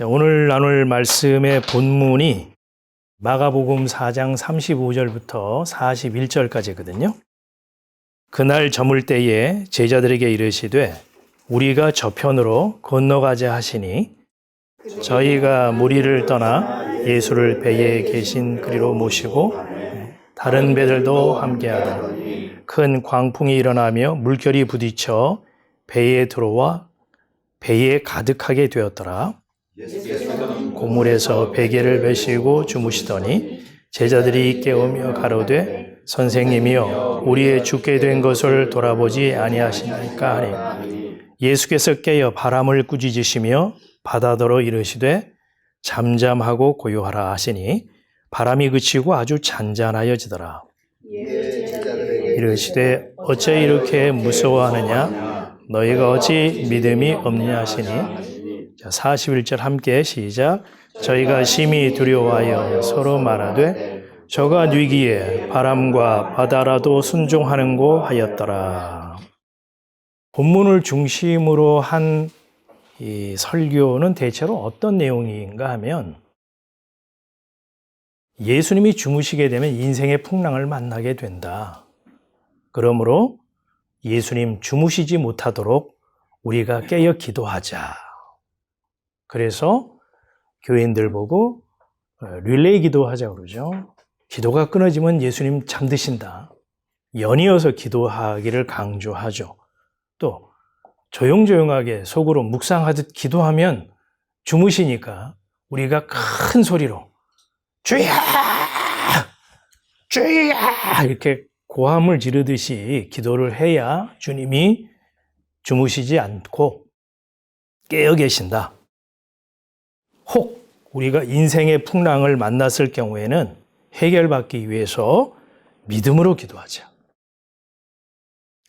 오늘 나눌 말씀의 본문이 마가복음 4장 35절부터 41절까지거든요. 그날 저물 때에 제자들에게 이르시되 우리가 저편으로 건너가자 하시니 저희가 무리를 떠나 예수를 배에 계신 그리로 모시고 다른 배들도 함께하다 큰 광풍이 일어나며 물결이 부딪혀 배에 들어와 배에 가득하게 되었더라. 고물에서 베개를 메시고 주무시더니 제자들이 깨우며 가로되 선생님이여 우리의 죽게 된 것을 돌아보지 아니하시나이까 하니 예수께서 깨어 바람을 꾸짖으시며 바다더러 이르시되 잠잠하고 고요하라 하시니 바람이 그치고 아주 잔잔하여지더라. 이르시되 어째 이렇게 무서워하느냐 너희가 어찌 믿음이 없느냐 하시니 41절 함께 시작. 저희가 심히 두려워하여 서로 말하되 저가 뉘기에 바람과 바다라도 순종하는고 하였더라. 본문을 중심으로 한 이 설교는 대체로 어떤 내용인가 하면 예수님이 주무시게 되면 인생의 풍랑을 만나게 된다. 그러므로 예수님 주무시지 못하도록 우리가 깨어 기도하자. 그래서 교인들 보고 릴레이 기도하자고 그러죠. 기도가 끊어지면 예수님 잠드신다. 연이어서 기도하기를 강조하죠. 또 조용조용하게 속으로 묵상하듯 기도하면 주무시니까 우리가 큰 소리로 주야! 주야! 이렇게 고함을 지르듯이 기도를 해야 주님이 주무시지 않고 깨어 계신다. 혹 우리가 인생의 풍랑을 만났을 경우에는 해결받기 위해서 믿음으로 기도하자.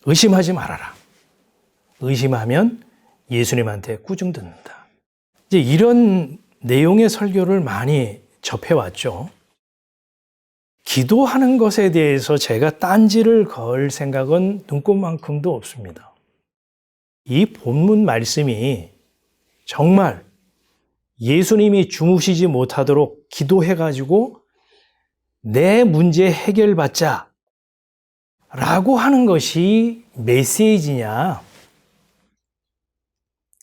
의심하지 말아라. 의심하면 예수님한테 꾸중 듣는다. 이제 이런 내용의 설교를 많이 접해왔죠. 기도하는 것에 대해서 제가 딴지를 걸 생각은 눈꼽만큼도 없습니다. 이 본문 말씀이 정말 예수님이 주무시지 못하도록 기도해가지고 내 문제 해결받자 라고 하는 것이 메시지냐,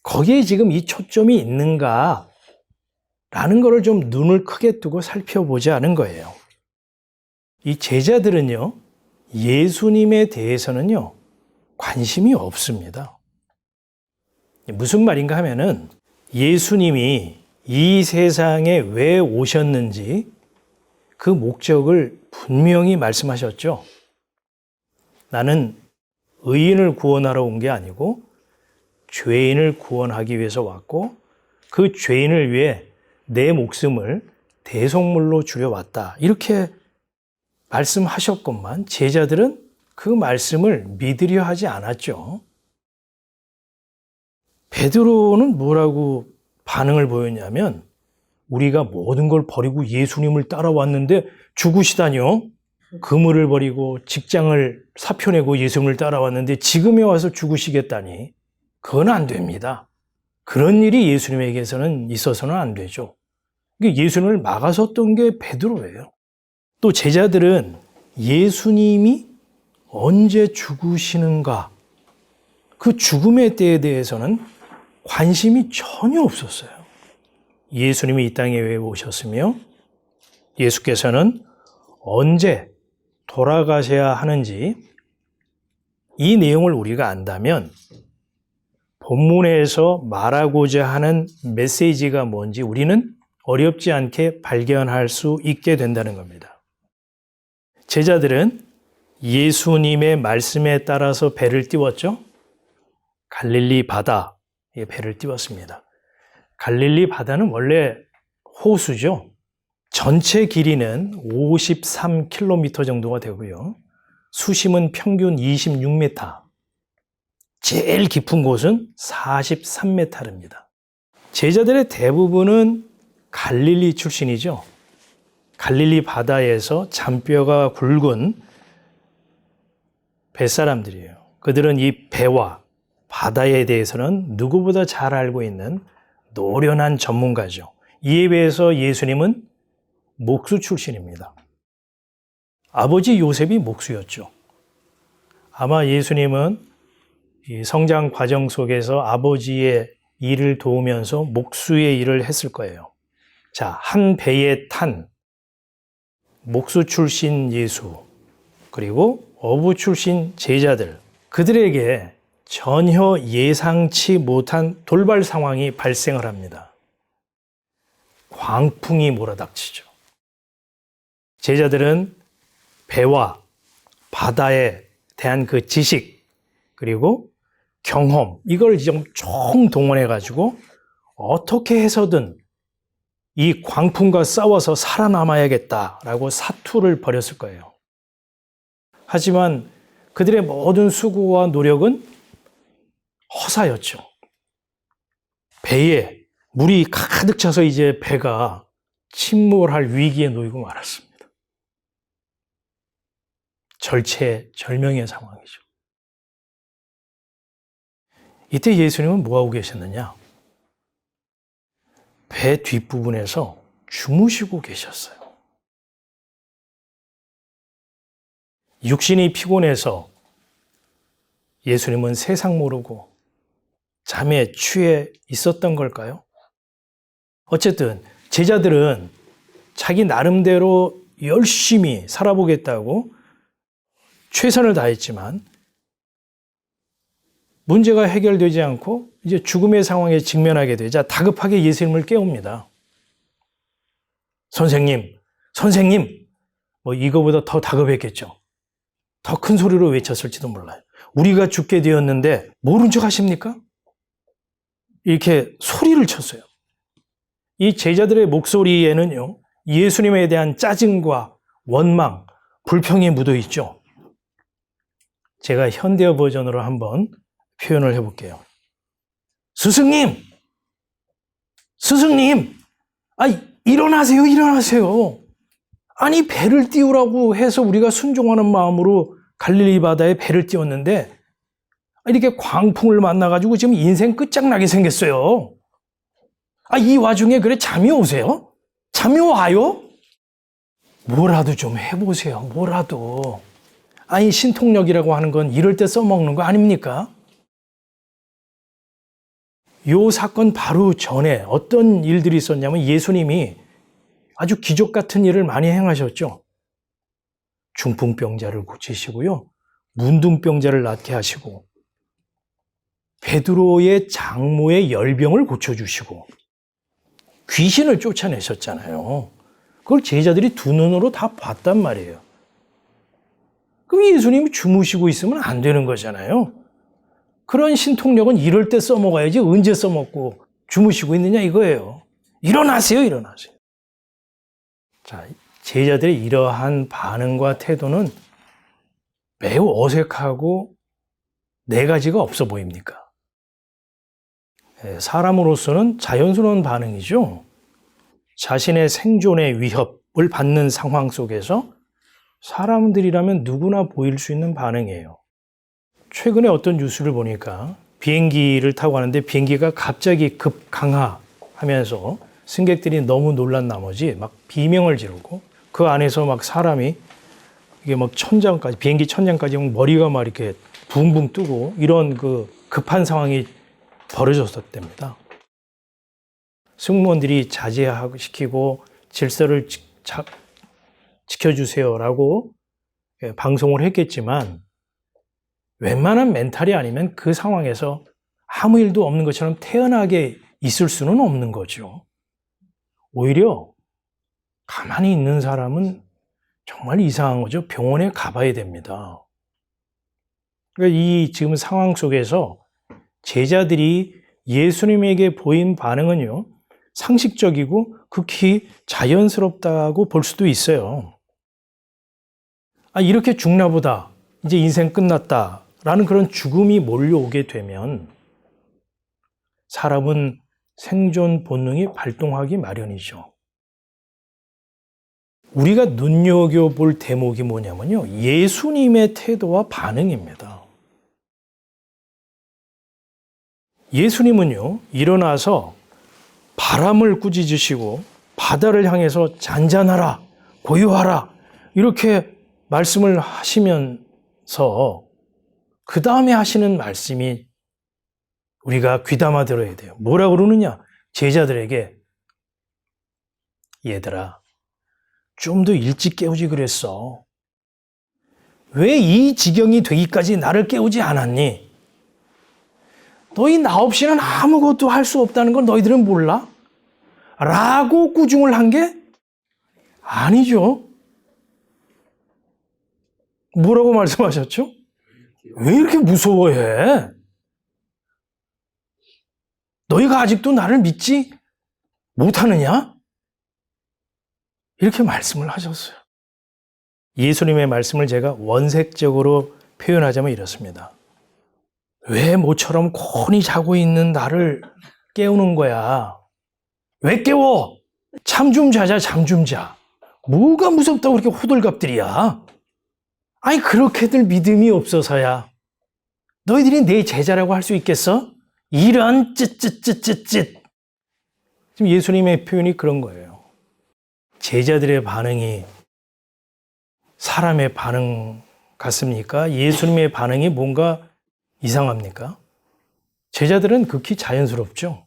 거기에 지금 이 초점이 있는가 라는 것을 좀 눈을 크게 뜨고 살펴보자는 거예요. 이 제자들은요, 예수님에 대해서는요, 관심이 없습니다. 무슨 말인가 하면은 예수님이 이 세상에 왜 오셨는지 그 목적을 분명히 말씀하셨죠. 나는 의인을 구원하러 온 게 아니고 죄인을 구원하기 위해서 왔고 그 죄인을 위해 내 목숨을 대속물로 주려왔다. 이렇게 말씀하셨건만 제자들은 그 말씀을 믿으려 하지 않았죠. 베드로는 뭐라고 반응을 보였냐면 우리가 모든 걸 버리고 예수님을 따라왔는데 죽으시다뇨? 그물을 버리고 직장을 사표내고 예수님을 따라왔는데 지금에 와서 죽으시겠다니 그건 안 됩니다. 그런 일이 예수님에게서는 있어서는 안 되죠. 예수님을 막아섰던 게 베드로예요. 또 제자들은 예수님이 언제 죽으시는가 그 죽음의 때에 대해서는 관심이 전혀 없었어요. 예수님이 이 땅에 왜 오셨으며 예수께서는 언제 돌아가셔야 하는지 이 내용을 우리가 안다면 본문에서 말하고자 하는 메시지가 뭔지 우리는 어렵지 않게 발견할 수 있게 된다는 겁니다. 제자들은 예수님의 말씀에 따라서 배를 띄웠죠. 갈릴리 바다에 배를 띄웠습니다. 갈릴리 바다는 원래 호수죠. 전체 길이는 53km 정도가 되고요. 수심은 평균 26m. 제일 깊은 곳은 43m입니다. 제자들의 대부분은 갈릴리 출신이죠. 갈릴리 바다에서 잔뼈가 굵은 뱃사람들이에요. 그들은 이 배와 바다에 대해서는 누구보다 잘 알고 있는 노련한 전문가죠. 이에 비해서 예수님은 목수 출신입니다. 아버지 요셉이 목수였죠. 아마 예수님은 이 성장 과정 속에서 아버지의 일을 도우면서 목수의 일을 했을 거예요. 자, 한 배에 탄 목수 출신 예수, 그리고 어부 출신 제자들, 그들에게 전혀 예상치 못한 돌발 상황이 발생을 합니다. 광풍이 몰아닥치죠. 제자들은 배와 바다에 대한 그 지식, 그리고 경험, 이걸 좀 총동원해가지고 어떻게 해서든 이 광풍과 싸워서 살아남아야겠다라고 사투를 벌였을 거예요. 하지만 그들의 모든 수고와 노력은 허사였죠. 배에 물이 가득 차서 이제 배가 침몰할 위기에 놓이고 말았습니다. 절체절명의 상황이죠. 이때 예수님은 뭐하고 계셨느냐? 배 뒷부분에서 주무시고 계셨어요. 육신이 피곤해서 예수님은 세상 모르고 잠에 취해 있었던 걸까요? 어쨌든 제자들은 자기 나름대로 열심히 살아보겠다고 최선을 다했지만 문제가 해결되지 않고 이제 죽음의 상황에 직면하게 되자 다급하게 예수님을 깨웁니다. 선생님, 뭐 이거보다 더 다급했겠죠. 더 큰 소리로 외쳤을지도 몰라요. 우리가 죽게 되었는데 모른 척 하십니까? 이렇게 소리를 쳤어요. 이 제자들의 목소리에는요, 예수님에 대한 짜증과 원망, 불평이 묻어 있죠. 제가 현대어 버전으로 한번 표현을 해볼게요. 스승님! 일어나세요. 아니, 배를 띄우라고 해서 우리가 순종하는 마음으로 갈릴리 바다에 배를 띄웠는데 이렇게 광풍을 만나가지고 지금 인생 끝장나게 생겼어요. 이 와중에 그래 잠이 오세요? 잠이 와요? 뭐라도 좀 해보세요. 뭐라도. 신통력이라고 하는 건 이럴 때 써먹는 거 아닙니까? 요 사건 바로 전에 어떤 일들이 있었냐면 예수님이 아주 기적 같은 일을 많이 행하셨죠. 중풍병자를 고치시고요. 문둥병자를 낫게 하시고 베드로의 장모의 열병을 고쳐주시고 귀신을 쫓아내셨잖아요. 그걸 제자들이 두 눈으로 다 봤단 말이에요. 그럼 예수님이 주무시고 있으면 안 되는 거잖아요. 그런 신통력은 이럴 때 써먹어야지 언제 써먹고 주무시고 있느냐 이거예요. 일어나세요. 자, 제자들의 이러한 반응과 태도는 매우 어색하고 네 가지가 없어 보입니까? 사람으로서는 자연스러운 반응이죠. 자신의 생존의 위협을 받는 상황 속에서 사람들이라면 누구나 보일 수 있는 반응이에요. 최근에 어떤 뉴스를 보니까 비행기를 타고 가는데 비행기가 갑자기 급강하하면서 승객들이 너무 놀란 나머지 막 비명을 지르고 그 안에서 막 사람이 이게 막 천장까지, 비행기 천장까지 머리가 막 이렇게 붕붕 뜨고 이런 그 급한 상황이 벌어졌었답니다. 승무원들이 자제시키고 질서를 지켜주세요라고 방송을 했겠지만 웬만한 멘탈이 아니면 그 상황에서 아무 일도 없는 것처럼 태연하게 있을 수는 없는 거죠. 오히려 가만히 있는 사람은 정말 이상한 거죠. 병원에 가봐야 됩니다. 그러니까 이 지금 상황 속에서 제자들이 예수님에게 보인 반응은요, 상식적이고 극히 자연스럽다고 볼 수도 있어요. 이렇게 죽나 보다. 이제 인생 끝났다라는 그런 죽음이 몰려오게 되면 사람은 생존 본능이 발동하기 마련이죠. 우리가 눈여겨볼 대목이 뭐냐면요, 예수님의 태도와 반응입니다. 예수님은요, 일어나서 바람을 꾸짖으시고 바다를 향해서 잔잔하라, 고요하라 이렇게 말씀을 하시면서 그 다음에 하시는 말씀이 우리가 귀담아 들어야 돼요. 뭐라 그러느냐? 제자들에게 얘들아, 좀 더 일찍 깨우지 그랬어. 왜 이 지경이 되기까지 나를 깨우지 않았니? 너희 나 없이는 아무것도 할 수 없다는 걸 너희들은 몰라? 라고 꾸중을 한 게 아니죠. 뭐라고 말씀하셨죠? 왜 이렇게 무서워해? 너희가 아직도 나를 믿지 못하느냐? 이렇게 말씀을 하셨어요. 예수님의 말씀을 제가 원색적으로 표현하자면 이렇습니다. 왜 모처럼 곤히 자고 있는 나를 깨우는 거야? 왜 깨워? 잠 좀 자자, 잠 좀 자. 뭐가 무섭다고 그렇게 호들갑들이야? 아니, 그렇게들 믿음이 없어서야. 너희들이 내 제자라고 할 수 있겠어? 이런 쯧쯧쯧쯧쯧. 지금 예수님의 표현이 그런 거예요. 제자들의 반응이 사람의 반응 같습니까? 예수님의 반응이 뭔가 이상합니까? 제자들은 극히 자연스럽죠.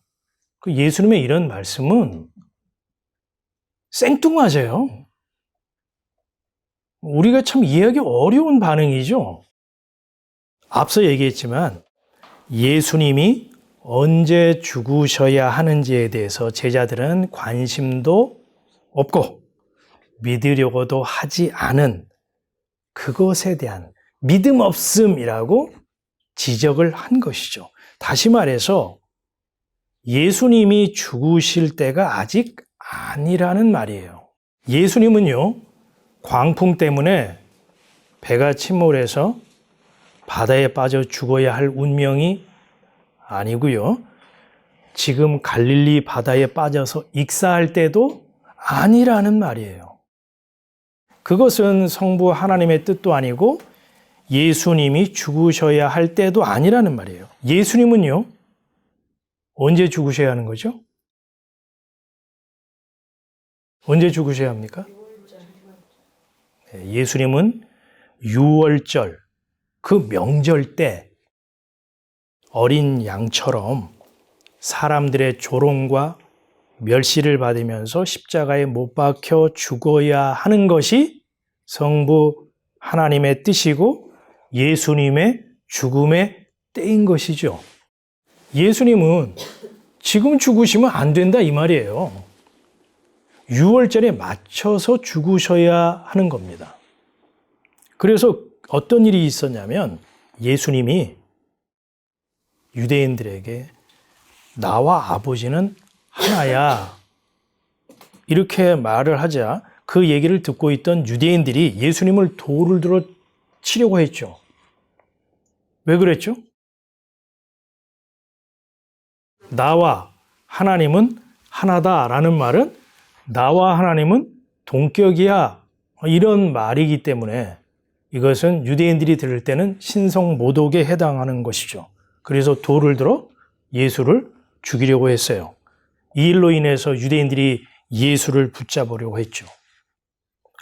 그 예수님의 이런 말씀은 생뚱맞아요. 우리가 참 이해하기 어려운 반응이죠. 앞서 얘기했지만 예수님이 언제 죽으셔야 하는지에 대해서 제자들은 관심도 없고 믿으려고도 하지 않은 그것에 대한 믿음 없음이라고 지적을 한 것이죠. 다시 말해서 예수님이 죽으실 때가 아직 아니라는 말이에요. 예수님은요, 광풍 때문에 배가 침몰해서 바다에 빠져 죽어야 할 운명이 아니고요. 지금 갈릴리 바다에 빠져서 익사할 때도 아니라는 말이에요. 그것은 성부 하나님의 뜻도 아니고 예수님이 죽으셔야 할 때도 아니라는 말이에요. 예수님은요, 언제 죽으셔야 하는 거죠? 언제 죽으셔야 합니까? 예수님은 유월절, 그 명절 때 어린 양처럼 사람들의 조롱과 멸시를 받으면서 십자가에 못 박혀 죽어야 하는 것이 성부 하나님의 뜻이고 예수님의 죽음의 때인 것이죠. 예수님은 지금 죽으시면 안 된다 이 말이에요. 6월절에 맞춰서 죽으셔야 하는 겁니다. 그래서 어떤 일이 있었냐면 예수님이 유대인들에게 나와 아버지는 하나야 이렇게 말을 하자 그 얘기를 듣고 있던 유대인들이 예수님을 돌을 들어 치려고 했죠. 왜 그랬죠? 나와 하나님은 하나다라는 말은 나와 하나님은 동격이야 이런 말이기 때문에 이것은 유대인들이 들을 때는 신성모독에 해당하는 것이죠. 그래서 돌을 들어 예수를 죽이려고 했어요. 이 일로 인해서 유대인들이 예수를 붙잡으려고 했죠.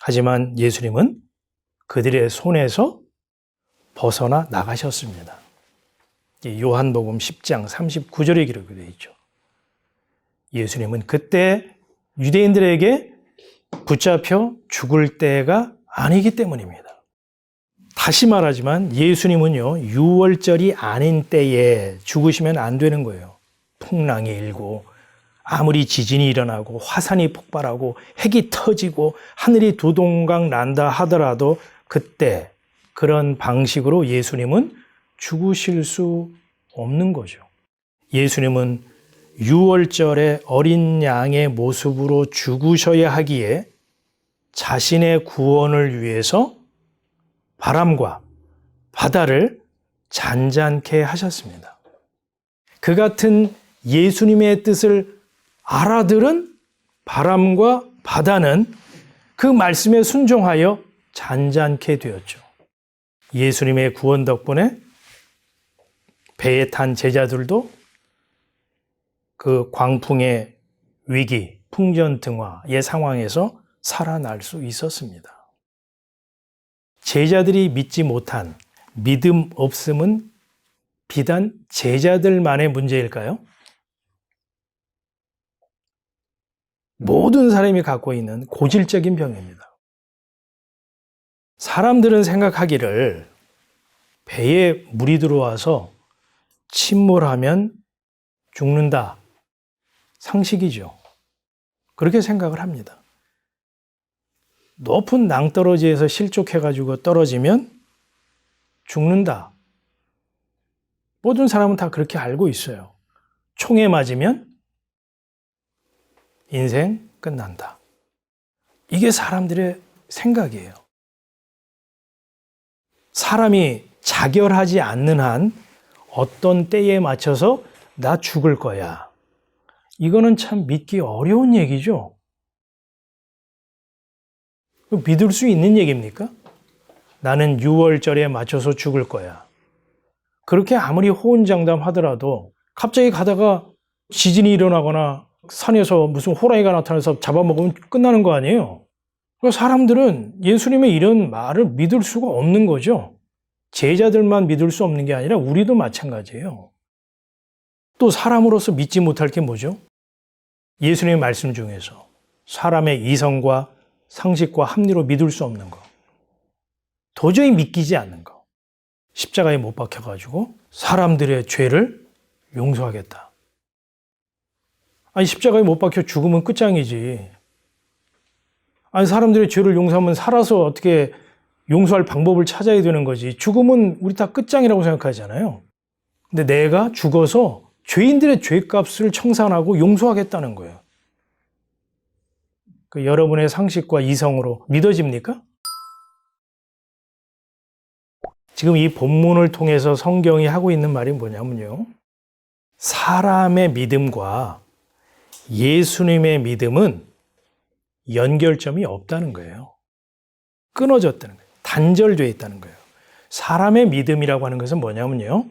하지만 예수님은 그들의 손에서 벗어나 나가셨습니다. 요한복음 10장 39절에 기록이 되어 있죠. 예수님은 그때 유대인들에게 붙잡혀 죽을 때가 아니기 때문입니다. 다시 말하지만 예수님은요, 6월절이 아닌 때에 죽으시면 안 되는 거예요. 풍랑이 일고 아무리 지진이 일어나고 화산이 폭발하고 핵이 터지고 하늘이 두동강 난다 하더라도 그때 그런 방식으로 예수님은 죽으실 수 없는 거죠. 예수님은 6월절에 어린 양의 모습으로 죽으셔야 하기에 자신의 구원을 위해서 바람과 바다를 잔잔케 하셨습니다. 그 같은 예수님의 뜻을 알아들은 바람과 바다는 그 말씀에 순종하여 잔잔케 되었죠. 예수님의 구원 덕분에 배에 탄 제자들도 그 광풍에 위기, 풍전등화의 상황에서 살아날 수 있었습니다. 제자들이 믿지 못한 믿음 없음은 비단 제자들만의 문제일까요? 모든 사람이 갖고 있는 고질적인 병입니다. 사람들은 생각하기를 배에 물이 들어와서 침몰하면 죽는다. 상식이죠. 그렇게 생각을 합니다. 높은 낭떠러지에서 실족해가지고 떨어지면 죽는다. 모든 사람은 다 그렇게 알고 있어요. 총에 맞으면 인생 끝난다. 이게 사람들의 생각이에요. 사람이 자결하지 않는 한 어떤 때에 맞춰서 나 죽을 거야. 이거는 참 믿기 어려운 얘기죠. 믿을 수 있는 얘기입니까? 나는 6월절에 맞춰서 죽을 거야. 그렇게 아무리 호언장담하더라도 갑자기 가다가 지진이 일어나거나 산에서 무슨 호랑이가 나타나서 잡아먹으면 끝나는 거 아니에요? 사람들은 예수님의 이런 말을 믿을 수가 없는 거죠. 제자들만 믿을 수 없는 게 아니라 우리도 마찬가지예요. 또 사람으로서 믿지 못할 게 뭐죠? 예수님의 말씀 중에서 사람의 이성과 상식과 합리로 믿을 수 없는 거. 도저히 믿기지 않는 거. 십자가에 못 박혀가지고 사람들의 죄를 용서하겠다. 아니, 십자가에 못 박혀 죽으면 끝장이지. 아니, 사람들의 죄를 용서하면 살아서 어떻게 용서할 방법을 찾아야 되는 거지. 죽으면 우리 다 끝장이라고 생각하잖아요. 근데 내가 죽어서 죄인들의 죄값을 청산하고 용서하겠다는 거예요. 여러분의 상식과 이성으로 믿어집니까? 지금 이 본문을 통해서 성경이 하고 있는 말이 뭐냐면요. 사람의 믿음과 예수님의 믿음은 연결점이 없다는 거예요. 끊어졌다는 거예요. 단절되어 있다는 거예요. 사람의 믿음이라고 하는 것은 뭐냐면요.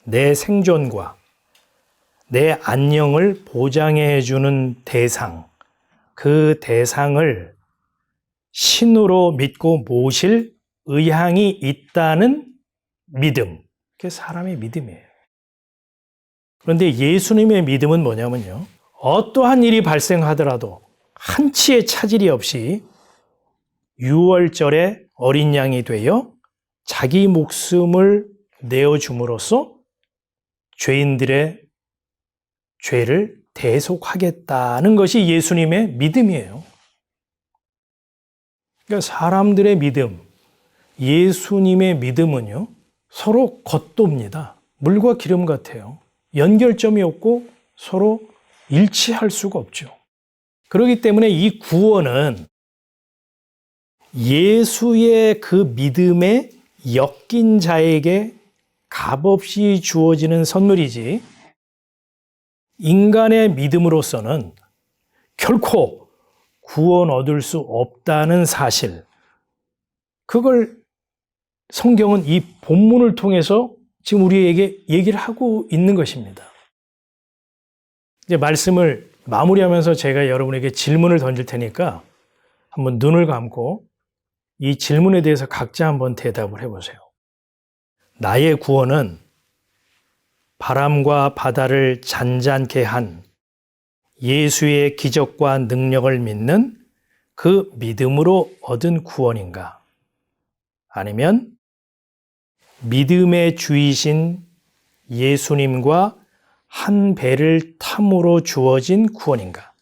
내 생존과 내 안녕을 보장해 주는 대상, 그 대상을 신으로 믿고 모실 의향이 있다는 믿음. 그게 사람의 믿음이에요. 그런데 예수님의 믿음은 뭐냐면요. 어떠한 일이 발생하더라도 한치의 차질이 없이 6월절에 어린 양이 되어 자기 목숨을 내어줌으로써 죄인들의 죄를 대속하겠다는 것이 예수님의 믿음이에요. 그러니까 사람들의 믿음, 예수님의 믿음은요, 서로 겉돕니다. 물과 기름 같아요. 연결점이 없고 서로 일치할 수가 없죠. 그렇기 때문에 이 구원은 예수의 그 믿음에 엮인 자에게 값없이 주어지는 선물이지, 인간의 믿음으로서는 결코 구원 얻을 수 없다는 사실, 그걸 성경은 이 본문을 통해서 지금 우리에게 얘기를 하고 있는 것입니다. 이제 말씀을 마무리하면서 제가 여러분에게 질문을 던질 테니까 한번 눈을 감고 이 질문에 대해서 각자 한번 대답을 해보세요. 나의 구원은 바람과 바다를 잔잔케 한 예수의 기적과 능력을 믿는 그 믿음으로 얻은 구원인가? 아니면 믿음의 주이신 예수님과 한 배를 탐으로 주어진 구원인가?